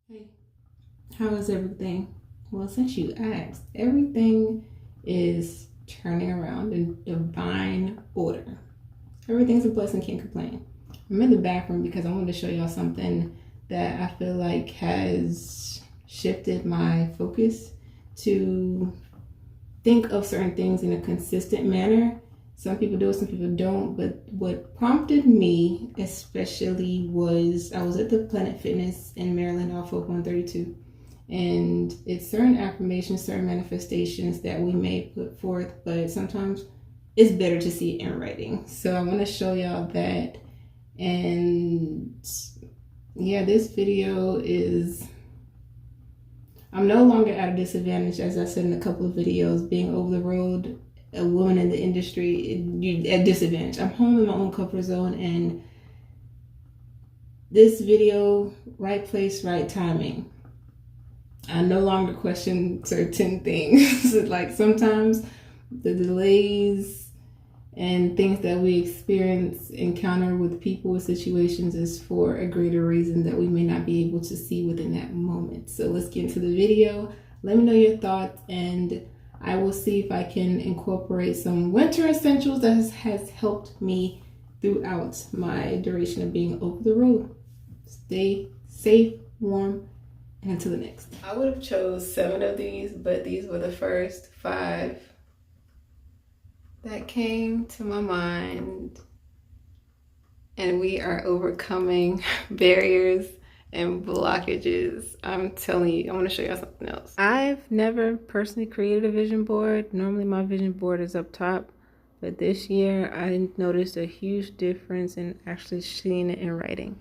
Hey, how is everything? Well, since you asked, everything is turning around in divine order. Everything's a blessing, can't complain. I'm in the bathroom because I wanted to show y'all something that I feel like has shifted my focus to think of certain things in a consistent manner. Some people do it, some people don't. But what prompted me, especially, was I was at the Planet Fitness in Maryland off of 132. And it's certain affirmations, certain manifestations that we may put forth, but sometimes it's better to see it in writing. So I want to show y'all that. And yeah, this video is, I'm no longer at a disadvantage, as I said in a couple of videos. Being over the road, a woman in the industry, at disadvantage. I'm home in my own comfort zone, and this video, right place, right timing. I no longer question certain things. Like sometimes the delays and things that we encounter with people or situations is for a greater reason that we may not be able to see within that moment. So let's get into the video. Let me know your thoughts, and I will see if I can incorporate some winter essentials that has helped me throughout my duration of being over the road. Stay safe, warm, and until the next. I would have chose 7 of these, but these were the first 5 that came to my mind. And we are overcoming barriers and blockages. I'm telling you, I want to show you something else. I've never personally created a vision board. Normally my vision board is up top, but this year I noticed a huge difference in actually seeing it in writing.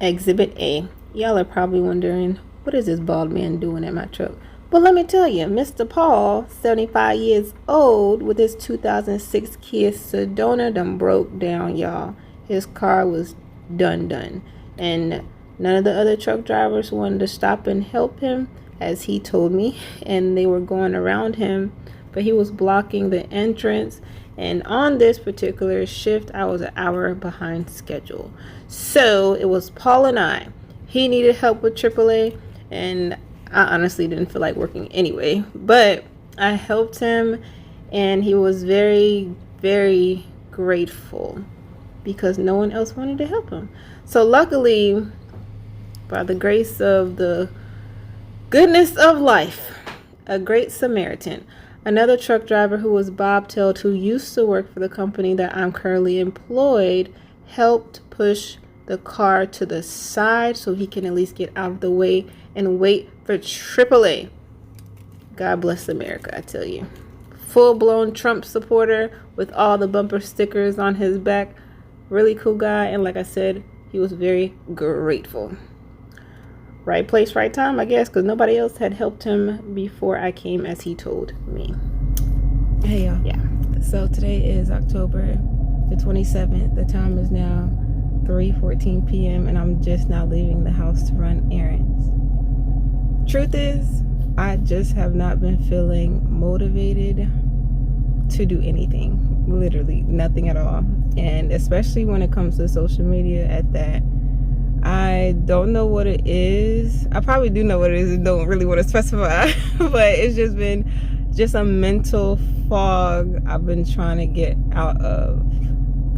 Exhibit A. Y'all are probably wondering, what is this bald man doing at my truck? But let me tell you, Mr. Paul, 75 years old, with his 2006 Kia Sedona done broke down, y'all. His car was done. And none of the other truck drivers wanted to stop and help him, as he told me. And they were going around him, but he was blocking the entrance. And on this particular shift, I was an hour behind schedule. So it was Paul and I. He needed help with AAA, and I honestly didn't feel like working anyway. But I helped him, and he was very, very grateful because no one else wanted to help him. So luckily, by the grace of the goodness of life, a great Samaritan, another truck driver who was bobtailed, who used to work for the company that I'm currently employed, helped push the car to the side so he can at least get out of the way and wait for AAA. God bless America, I tell you. Full-blown Trump supporter with all the bumper stickers on his back. Really cool guy, and like I said, he was very grateful. Right place, right time, I guess, because nobody else had helped him before I came, as he told me. Hey, y'all. Yeah. So today is October the 27th. The time is now 3:14 p.m. and I'm just now leaving the house to run errands. Truth is, I just have not been feeling motivated to do anything. Literally nothing at all. And especially when it comes to social media at that. I don't know what it is. I probably do know what it is and don't really want to specify. But it's just been a mental fog I've been trying to get out of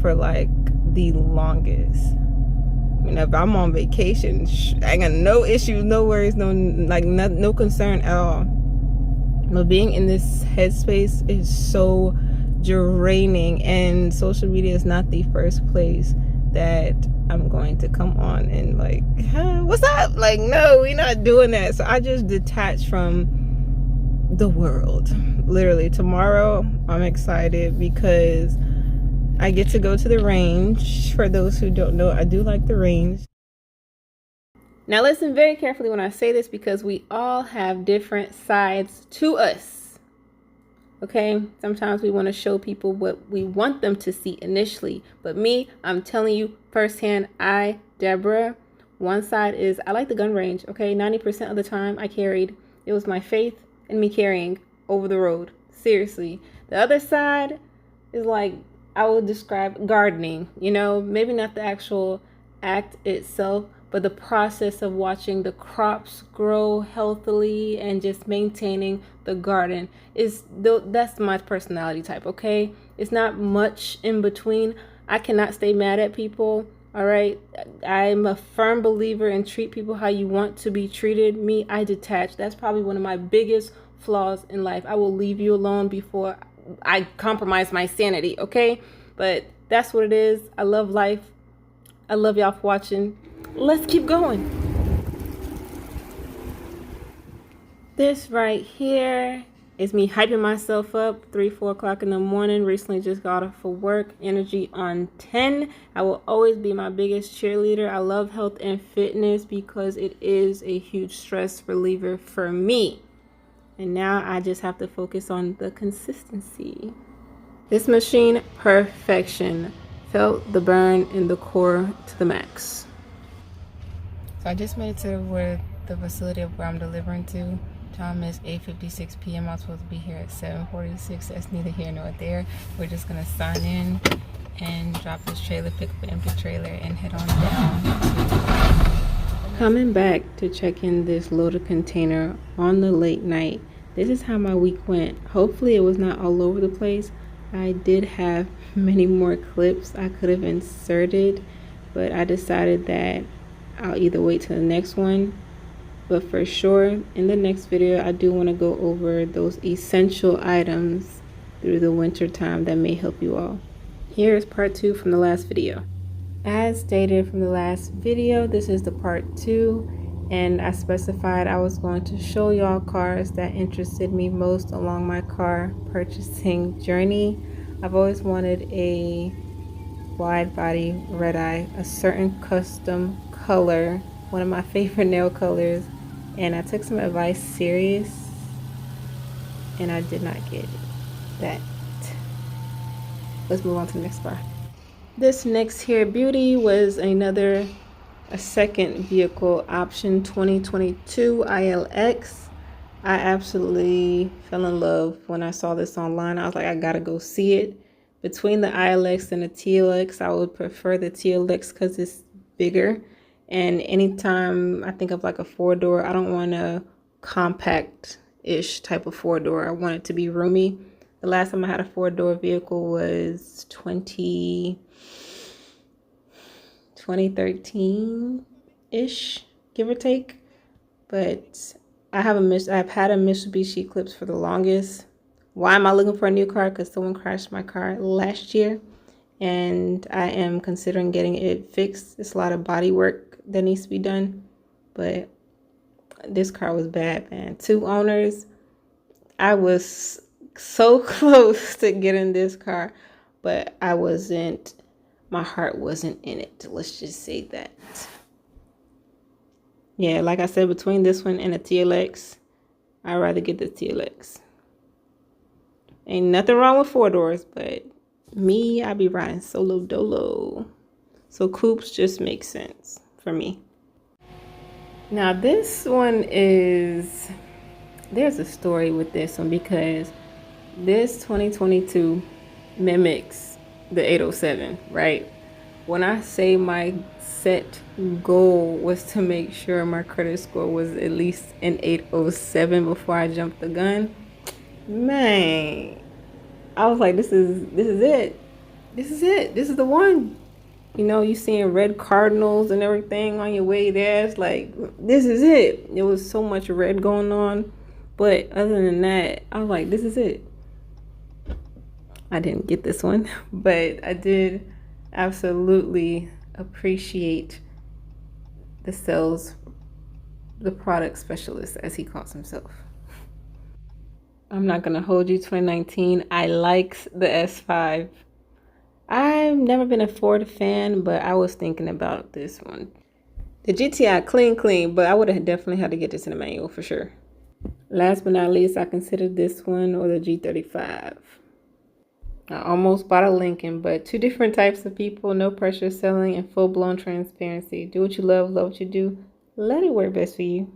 for like the longest. I mean, if I'm on vacation, I got no issues, no worries, no concern at all. But being in this headspace is so draining, and social media is not the first place that I'm going to come on and like, what's up? Like, no, we're not doing that. So I just detached from the world. Literally, tomorrow I'm excited because I get to go to the range. For those who don't know, I do like the range. Now listen very carefully when I say this, because we all have different sides to us. Okay? Sometimes we want to show people what we want them to see initially. But me, I'm telling you firsthand, Deborah, one side is I like the gun range. Okay? 90% of the time I carried, it was my faith in me carrying over the road. Seriously. The other side is like, I would describe gardening, maybe not the actual act itself, but the process of watching the crops grow healthily and just maintaining the garden that's my personality type. Okay, it's not much in between. I cannot stay mad at people. All right, I'm a firm believer in treat people how you want to be treated. Me, I detach. That's probably one of my biggest flaws in life. I will leave you alone before I compromise my sanity. Okay, but that's what it is. I love life. I love y'all for watching. Let's keep going. This right here is me hyping myself up 3-4 o'clock in the morning. Recently just got off for work. Energy on 10. I will always be my biggest cheerleader. I love health and fitness because it is a huge stress reliever for me. And now I just have to focus on the consistency. This machine, perfection. Felt the burn in the core to the max. So I just made it to where the facility of where I'm delivering to. Time is 8:56 p.m. I'm supposed to be here at 7:46. That's neither here nor there. We're just gonna sign in and drop this trailer, pick up an empty trailer, and head on down. Coming back to check in this loaded container on the late night. This is how my week went. Hopefully it was not all over the place. I did have many more clips I could have inserted, but I decided that I'll either wait till the next one. But for sure, in the next video, I do want to go over those essential items through the winter time that may help you all. Here is part 2 from the last video. As stated from the last video, this is the part 2, and I specified I was going to show y'all cars that interested me most along my car purchasing journey. I've always wanted a wide body red eye, a certain custom color, one of my favorite nail colors, and I took some advice serious and I did not get that. Let's move on to the next car. This next here beauty was a second vehicle option, 2022 ILX. I absolutely fell in love when I saw this online. I was like, I gotta go see it. Between the ILX and the TLX, I would prefer the TLX because it's bigger. And anytime I think of like a 4-door, I don't want a compact-ish type of 4-door. I want it to be roomy. The last time I had a 4-door vehicle was 2013-ish, give or take. But I've had a Mitsubishi Eclipse for the longest. Why am I looking for a new car? Because someone crashed my car last year, and I am considering getting it fixed. It's a lot of body work that needs to be done, but this car was bad, man. 2 owners. I was so close to getting this car, but I wasn't. My heart wasn't in it. Let's just say that. Yeah, like I said, between this one and the TLX, I'd rather get the TLX. Ain't nothing wrong with 4-doors, but me, I be riding solo dolo. So coupes just make sense for me. Now this one is, there's a story with this one because this 2022 mimics the 807, right? When I say my set goal was to make sure my credit score was at least an 807 before I jumped the gun, man, I was like, this is it. This is the one. You know, you seeing red cardinals and everything on your way there. It's like, this is it. There was so much red going on. But other than that, I was like, this is it. I didn't get this one, but I did absolutely appreciate the product specialist, as he calls himself. I'm not gonna hold you, 2019. I liked the S5. I've never been a Ford fan, but I was thinking about this one. The GTI, clean, but I would have definitely had to get this in a manual for sure. Last but not least, I considered this one or the G35. I almost bought a Lincoln, but 2 different types of people, no pressure selling and full-blown transparency. Do what you love what you do. Let it work best for you.